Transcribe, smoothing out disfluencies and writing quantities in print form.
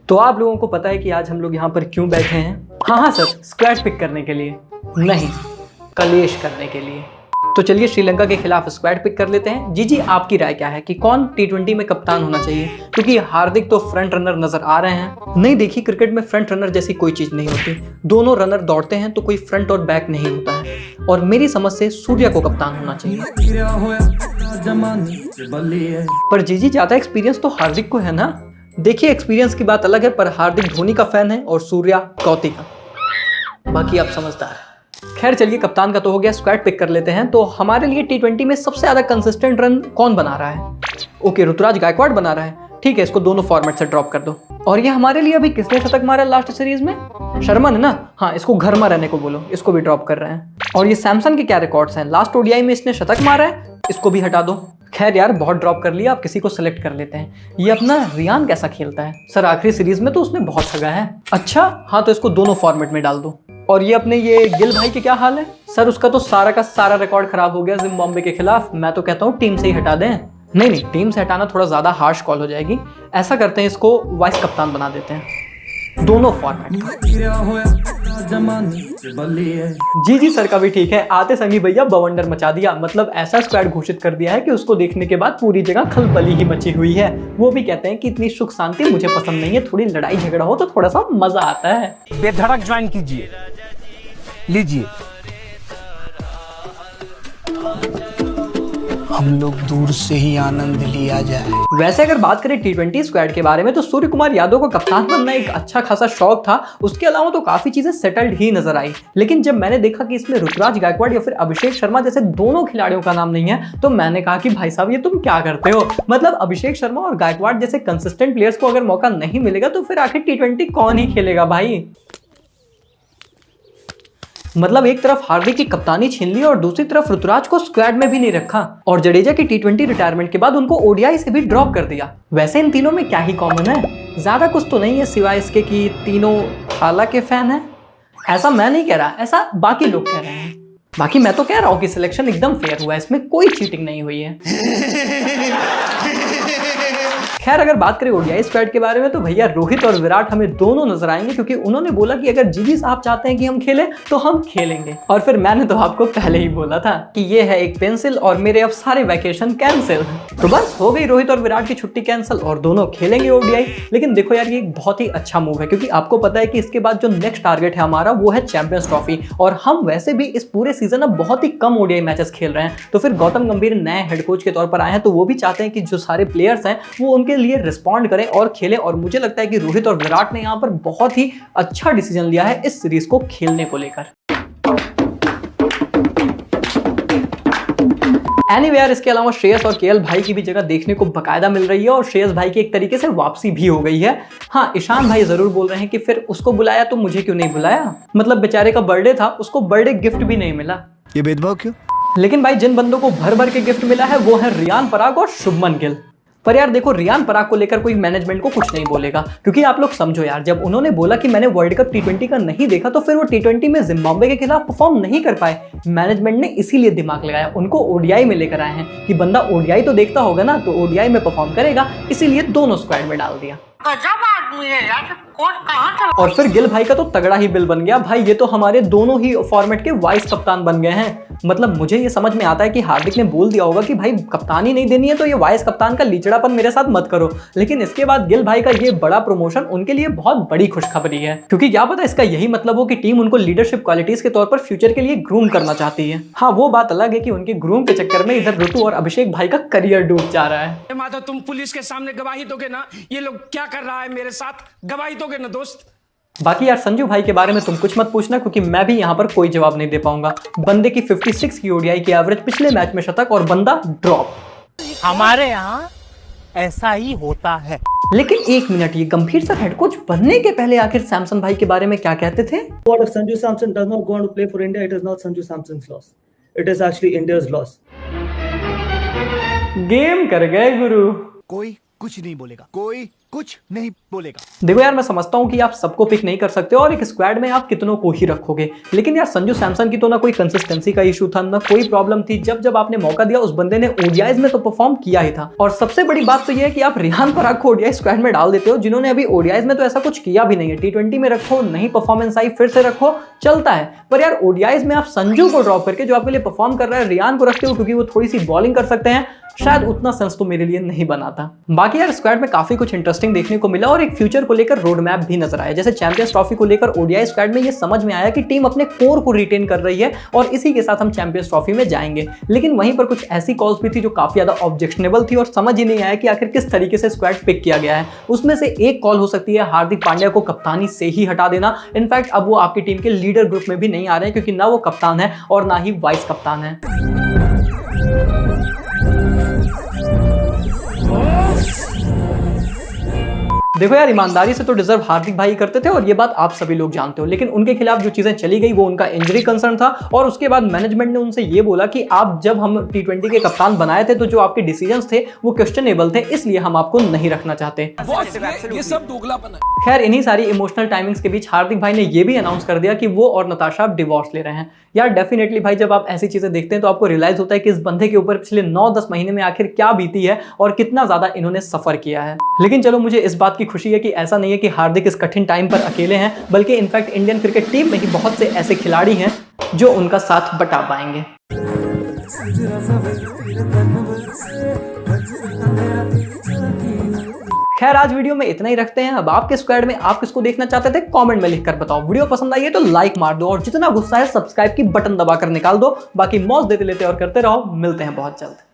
तो आप लोगों को पता है कि आज हम लोग यहाँ पर क्यों बैठे हैं? हाँ सर, स्क्वाड पिक करने के लिए नहीं, कलेश करने के लिए। तो चलिए श्रीलंका के खिलाफ स्क्वाड पिक कर लेते हैं। जी आपकी राय क्या है कि कौन टी20 में कप्तान होना चाहिए? क्योंकि हार्दिक तो फ्रंट रनर नजर आ रहे हैं। नहीं देखिए, क्रिकेट में फ्रंट रनर जैसी कोई चीज नहीं होती। दोनों रनर दौड़ते हैं तो कोई फ्रंट और बैक नहीं होता है। और मेरी समझ से सूर्या को कप्तान होना चाहिए। पर जी ज्यादा एक्सपीरियंस तो हार्दिक को है ना। देखिए एक्सपीरियंस की बात अलग है, पर हार्दिक धोनी का फैन है और सूर्या कौती का। बाकी आप समझदार है। खैर चलिए, कप्तान का तो हो गया, स्क्वाड पिक कर लेते हैं। तो हमारे लिए टी20 में सबसे ज्यादा कंसिस्टेंट रन कौन बना रहा है? ओके, ऋतुराज गायकवाड़ बना रहा है। ठीक है, इसको दोनों फॉर्मेट से ड्रॉप कर दो। और ये हमारे लिए अभी किसने शतक मारा लास्ट सीरीज में? शर्मा ने ना। हाँ, इसको घर में रहने को बोलो, इसको भी ड्रॉप कर रहे हैं। और ये सैमसन के क्या रिकॉर्ड्स हैं? लास्ट ओडीआई में इसने शतक मारा है, इसको भी हटा दो। खैर यार, बहुत ड्रॉप कर लिया, आप किसी को सिलेक्ट कर लेते हैं। ये अपना रियान कैसा खेलता है? सर आखिरी सीरीज में तो उसने बहुत ठगा है। अच्छा हाँ, तो इसको दोनों फॉर्मेट में डाल दो। और ये अपने ये गिल भाई के क्या हाल है? सर उसका तो सारा का सारा रिकॉर्ड खराब हो गया जिम्बाब्वे के खिलाफ। मैं तो कहता हूँ टीम से ही हटा दें। नहीं, टीम से हटाना थोड़ा ज्यादा हार्श कॉल हो जाएगी। ऐसा करते हैं, इसको वाइस कप्तान बना देते हैं, दोनों फॉर्मेट। जी सर का भी ठीक है। आते संगी भैया बवंडर मचा दिया, मतलब ऐसा स्क्वाड घोषित कर दिया है कि उसको देखने के बाद पूरी जगह खलबली ही मची हुई है। वो भी कहते हैं कि इतनी सुख शांति मुझे पसंद नहीं है, थोड़ी लड़ाई झगड़ा हो तो थोड़ा सा मजा आता है। बेधड़क ज्वाइन कीजिए, लीजिए। हम लोग दूर से ही आनंद लिया जाए। वैसे अगर बात करें टी20 स्क्वाड के बारे में, तो सूर्य कुमार यादव को कप्तान बनना एक अच्छा खासा शौक था। उसके अलावा तो काफी चीजें सेटल्ड ही नजर आई। लेकिन जब मैंने देखा कि इसमें ऋतुराज गायकवाड़ या फिर अभिषेक शर्मा जैसे दोनों खिलाड़ियों का नाम नहीं है, तो मैंने कहा कि भाई साहब ये तुम क्या करते हो? मतलब अभिषेक शर्मा और गायकवाड़ जैसे कंसिस्टेंट प्लेयर्स को अगर मौका नहीं मिलेगा तो फिर आखिर टी20 कौन ही खेलेगा भाई? मतलब एक तरफ हार्दिक की कप्तानी छीन ली और दूसरी तरफ ऋतुराज को स्क्वाड में भी नहीं रखा। और जडेजा की टी20 रिटायरमेंट के बाद उनको ओडीआई से भी ड्रॉप कर दिया। वैसे इन तीनों में क्या ही कॉमन है? ज्यादा कुछ तो नहीं है, सिवाय इसके कि तीनों थाला के फैन हैं। ऐसा मैं नहीं कह रहा, ऐसा बाकी लोग कह रहे हैं। बाकी मैं तो कह रहा हूँ कि सिलेक्शन एकदम फेयर हुआ है, इसमें कोई चीटिंग नहीं हुई है। खैर अगर बात करें ओडीआई स्क्वाड के बारे में, तो भैया रोहित और विराट हमें दोनों नजर आएंगे, क्योंकि उन्होंने बोला कि अगर जीजी साहब चाहते हैं कि हम खेलें तो हम खेलेंगे। और फिर मैंने तो आपको पहले ही बोला था कि ये है एक पेंसिल और मेरे अब सारे वैकेशन कैंसिल। तो बस हो गई रोहित और विराट की छुट्टी कैंसिल और दोनों खेलेंगे ओडीआई। लेकिन देखो यार, ये एक बहुत ही अच्छा मूव है, क्योंकि आपको पता है कि इसके बाद जो नेक्स्ट टारगेट है हमारा वो है चैंपियंस ट्रॉफी। और हम वैसे भी इस पूरे सीजन अब बहुत ही कम ओडीआई मैचेस खेल रहे हैं। तो फिर गौतम गंभीर नए हेड कोच के तौर पर आए हैं, तो वो भी चाहते हैं कि जो सारे प्लेयर्स हैं वो उनके लिए रिस्पॉन्ड करें और खेलें। और मुझे लगता है कि रोहित और विराट ने यहाँ पर बहुत ही अच्छा डिसीजन लिया है इस सीरीज को खेलने को लेकर। एनीवे यार, इसके अलावा श्रेयस और केएल भाई की भी जगह देखने को बकायदा मिल रही है और श्रेयस भाई की एक तरीके से वापसी भी हो गई है। हाँ, ईशान भाई जरूर बोल रहे हैं कि फिर उसको बुलाया तो मुझे क्यों नहीं बुलाया? मतलब बेचारे का बर्थडे था, उसको बर्थडे गिफ्ट भी नहीं मिला। ये भेदभाव क्यों? लेकिन भाई जिन बंदों को भर भर के गिफ्ट मिला है वो है रियान पराग और शुभमन गिल। पर यार देखो, रियान पराग को लेकर कोई मैनेजमेंट को कुछ नहीं बोलेगा, क्योंकि आप लोग समझो यार, जब उन्होंने बोला कि मैंने वर्ल्ड कप टी20 का नहीं देखा, तो फिर वो टी20 में जिम्बाब्वे के खिलाफ परफॉर्म नहीं कर पाए। मैनेजमेंट ने इसीलिए दिमाग लगाया, उनको ओडीआई में लेकर आए हैं कि बंदा ओडीआई तो देखता होगा ना, तो ओडीआई में परफॉर्म करेगा, इसीलिए दोनों स्क्वाड में डाल दिया। गजब आदमी है यार, कोच कहाँ था? और फिर गिल भाई का तो तगड़ा ही बिल बन गया भाई। ये तो हमारे दोनों ही फॉर्मेट के वाइस कप्तान बन गए हैं। मतलब मुझे ये समझ में आता है कि हार्दिक ने बोल दिया होगा कि भाई कप्तानी नहीं देनी है तो ये वाइस कप्तान का लीचड़ापन मेरे साथ मत करो। लेकिन इसके बाद गिल भाई का ये बड़ा प्रमोशन उनके लिए बहुत बड़ी खुशखबरी है, क्योंकि क्या पता इसका यही मतलब हो कि टीम उनको लीडरशिप क्वालिटीज के तौर पर फ्यूचर के लिए ग्रूम करना चाहती है। हाँ, वो बात अलग है कि उनके ग्रूम के चक्कर में इधर ऋतु और अभिषेक भाई का करियर डूब जा रहा है। माधव, तुम पुलिस के सामने गवाही दोगे ना? ये लोग क्या कर रहा है मेरे साथ, गवाही दोगे ना दोस्त? बाकी यार संजू भाई के बारे में तुम कुछ मत पूछना, क्योंकि मैं भी यहाँ पर कोई जवाब नहीं दे पाऊंगा। बंदे की 56 की ओडीआई की एवरेज, पिछले मैच में शतक और बंदा ड्रॉप। हमारे यहाँ ऐसा ही होता है। लेकिन एक मिनट, ये गंभीर सर हेड कोच बनने के पहले आखिर सैमसन भाई के बारे में क्या कहते थे? What if Sanju Samson does not go on to play for India? It is not Sanju Samson's loss. It is actually India's loss. Game कर गए गुरु। कोई कुछ नहीं बोलेगा, कोई कुछ नहीं बोलेगा। देखो यार, मैं समझता हूं कि आप सबको पिक नहीं कर सकते और एक स्क्वाड में आप कितनों को ही रखोगे, लेकिन यार संजू सैमसन की तो ना कोई कंसिस्टेंसी का इशू था, ना कोई प्रॉब्लम थी। जब जब आपने मौका दिया उस बंदे ने ओडीआईज में तो परफॉर्म किया ही था। और सबसे बड़ी बात तो यह है कि आप रिहान पराग को ओडीआई स्क्वाड में डाल देते हो, जिन्होंने अभी ओडीआईज में तो ऐसा कुछ किया भी नहीं है। टी20 में रखो, नहीं परफॉर्मेंस आई, फिर से रखो, चलता है। पर यार ओडीआईज में आप संजू को ड्रॉप करके, जो आपके लिए परफॉर्म कर रहा है, रिहान को रखते हो क्योंकि वो थोड़ी सी बॉलिंग कर सकते हैं, शायद उतना सेंस तो मेरे लिए नहीं बनाता। बाकी यार स्क्वाड में काफी कुछ इंटरेस्टिंग देखने को मिला और एक फ्यूचर को लेकर रोड मैप भी नजर आया। जैसे चैंपियंस ट्रॉफी को लेकर ओडीआई स्क्वाड में ये समझ में आया कि टीम अपने कोर को रिटेन कर रही है और इसी के साथ हम चैंपियंस ट्रॉफी में जाएंगे। लेकिन वहीं पर कुछ ऐसी कॉल्स भी थी जो काफी ज्यादा ऑब्जेक्शनेबल थी और समझ ही नहीं आया कि आखिर किस तरीके से स्क्वाड पिक किया गया है। उसमें से एक कॉल हो सकती है हार्दिक पांड्या को कप्तानी से ही हटा देना। इनफैक्ट अब वो आपकी टीम के लीडर ग्रुप में भी नहीं आ रहे हैं, क्योंकि ना वो कप्तान है और ना ही वाइस कप्तान है। देखो यार, ईमानदारी से तो डिजर्व हार्दिक भाई करते थे और ये बात आप सभी लोग जानते हो, लेकिन उनके खिलाफ जो चीजें चली गई वो उनका इंजरी कंसर्न था। और उसके बाद मैनेजमेंट ने उनसे ये बोला कि आप जब हम टी20 के कप्तान बनाए थे तो जो आपके डिसीजंस थे वो क्वेश्चनेबल थे, इसलिए हम आपको नहीं रखना चाहते। ये सब दोगलापन है। खैर, इन्हीं सारी इमोशनल टाइमिंग्स के बीच हार्दिक भाई ने ये भी अनाउंस कर दिया कि वो और नताशा अब डिवोर्स ले रहे हैं। यार डेफिनेटली भाई, जब आप ऐसी चीजें देखते हैं तो आपको रियलाइज होता है कि इस बंदे के ऊपर पिछले 9-10 महीने में आखिर क्या बीती है और कितना ज्यादा इन्होंने सफर किया है। लेकिन चलो, मुझे इस बात की खुशी है कि ऐसा नहीं है कि हार्दिक इस कठिन टाइम पर अकेले हैं, बल्कि इनफैक्ट इंडियन क्रिकेट टीम में ही बहुत से ऐसे खिलाड़ी हैं जो उनका साथ बटा पाएंगे। खैर, आज वीडियो में इतना ही रखते हैं। अब आपके स्क्वाड में आप किसको देखना चाहते थे कमेंट में लिखकर बताओ। वीडियो पसंद आई है तो लाइक मार दो और जितना गुस्सा है सब्सक्राइब की बटन दबाकर निकाल दो। बाकी मौज देते लेते और करते रहो। मिलते हैं बहुत जल्द।